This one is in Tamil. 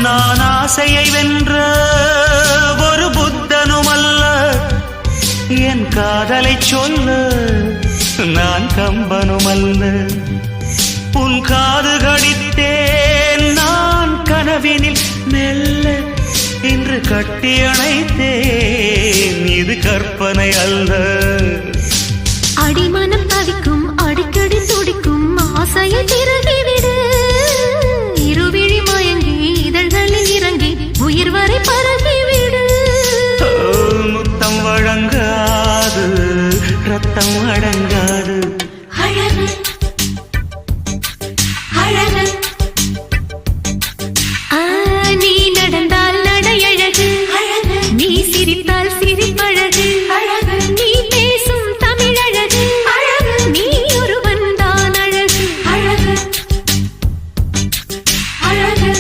நான் ஆசையை வென்ற ஒரு புத்தனும் அல்ல, என் காதலை சொல்ல நான் கம்பனும் அல்ல. உன் காது கடித்தேன் நான் கனவினில் மெல்ல, இன்று கட்டி அணைத்தேன் இது கற்பனை அல்ல. அடிமனம்